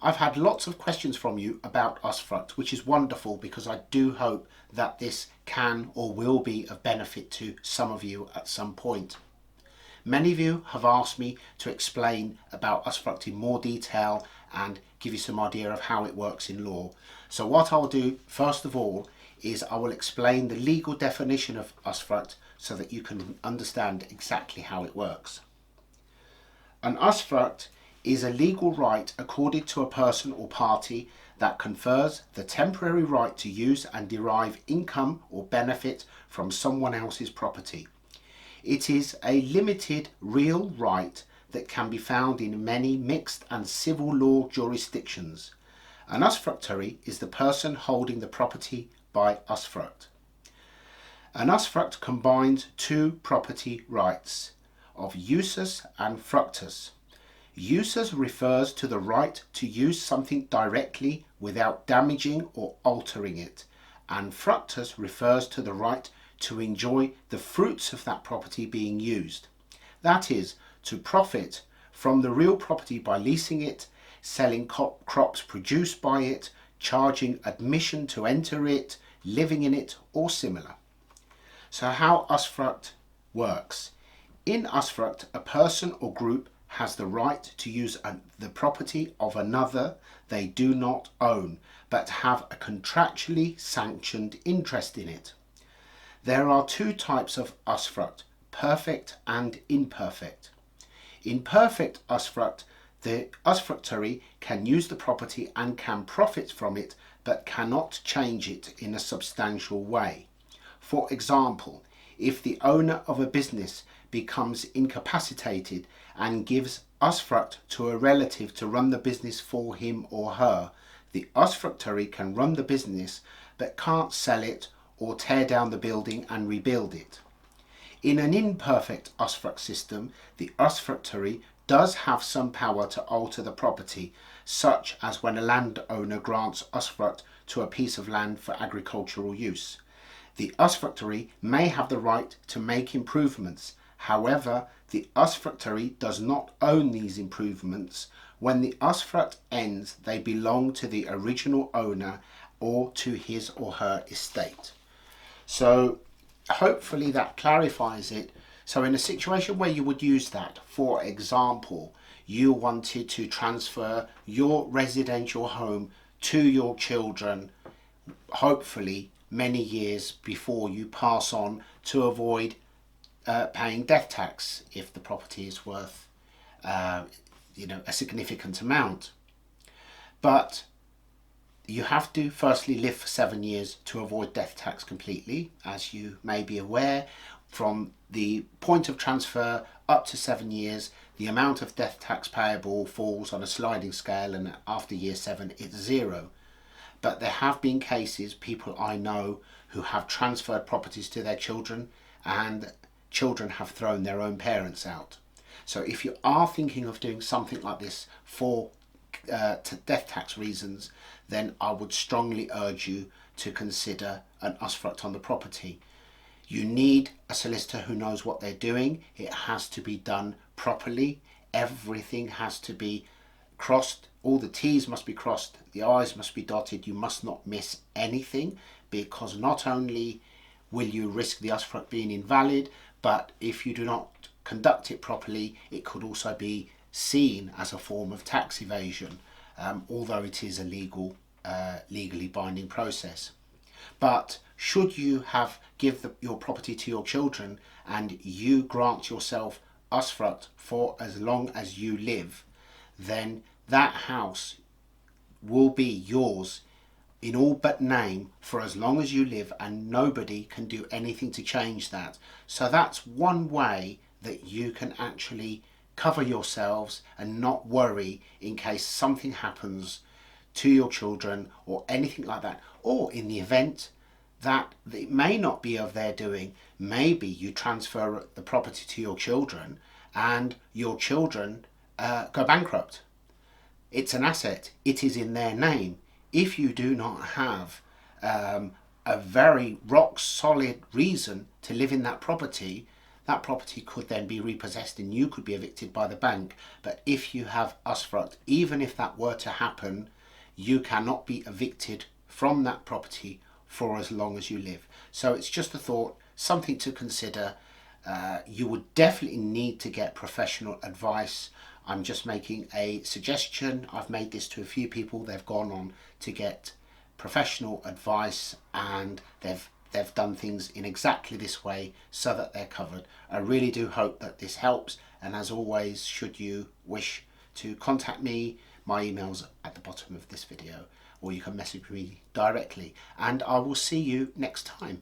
I've had lots of questions from you about Usufruct, which is wonderful because I do hope that this can or will be of benefit to some of you at some point. Many of you have asked me to explain about Usufruct in more detail and give you some idea of how it works in law. So what I'll do first of all is I will explain the legal definition of Usufruct so that you can understand exactly how it works. An usufruct is a legal right accorded to a person or party that confers the temporary right to use and derive income or benefit from someone else's property. It is a limited real right that can be found in many mixed and civil law jurisdictions. An usufructuary is the person holding the property by usufruct. An usufruct combines two property rights of usus and fructus. Usus refers to the right to use something directly without damaging or altering it, and fructus refers to the right to enjoy the fruits of that property being used. That is, to profit from the real property by leasing it, selling crops produced by it, charging admission to enter it, living in it, or similar. So how usufruct works. In usufruct, a person or group has the right to use the property of another they do not own, but have a contractually sanctioned interest in it. There are two types of usufruct, perfect and imperfect. In perfect usufruct, the usufructuary can use the property and can profit from it, but cannot change it in a substantial way. For example, if the owner of a business becomes incapacitated and gives usufruct to a relative to run the business for him or her, the usufructuary can run the business but can't sell it or tear down the building and rebuild it. In an imperfect usufruct system, the usufructuary does have some power to alter the property, such as when a landowner grants usufruct to a piece of land for agricultural use. The usufructuary may have the right to make improvements. However, the usufructuary does not own these improvements. When the usufruct ends, they belong to the original owner or to his or her estate. So hopefully that clarifies it. So in a situation where you would use that, for example, you wanted to transfer your residential home to your children, hopefully many years before you pass on, to avoid paying death tax if the property is worth a significant amount. But you have to firstly live for 7 years to avoid death tax completely. As you may be aware, from the point of transfer up to 7 years, the amount of death tax payable falls on a sliding scale, and after year 7 it's zero. But there have been cases, people I know, who have transferred properties to their children and children have thrown their own parents out. So if you are thinking of doing something like this for death tax reasons, then I would strongly urge you to consider an usufruct on the property. You need a solicitor who knows what they're doing. It has to be done properly. Everything has to be crossed. All the T's must be crossed, the I's must be dotted. You must not miss anything, because not only will you risk the usufruct being invalid, but if you do not conduct it properly, it could also be seen as a form of tax evasion, although it is a legally binding process. But should you give your property to your children and you grant yourself usufruct for as long as you live, then that house will be yours in all but name for as long as you live, and nobody can do anything to change that. So that's one way that you can actually cover yourselves and not worry in case something happens to your children or anything like that. Or in the event that it may not be of their doing, maybe you transfer the property to your children and your children go bankrupt. It's an asset, it is in their name. If you do not have a very rock solid reason to live in that property, that property could then be repossessed and you could be evicted by the bank. But if you have Usufruct, even if that were to happen, you cannot be evicted from that property for as long as you live. So it's just a thought, something to consider. You would definitely need to get professional advice. I'm just making a suggestion. I've made this to a few people. They've gone on to get professional advice and they've done things in exactly this way so that they're covered. I really do hope that this helps, and as always, should you wish to contact me, my email's at the bottom of this video, or you can message me directly, and I will see you next time.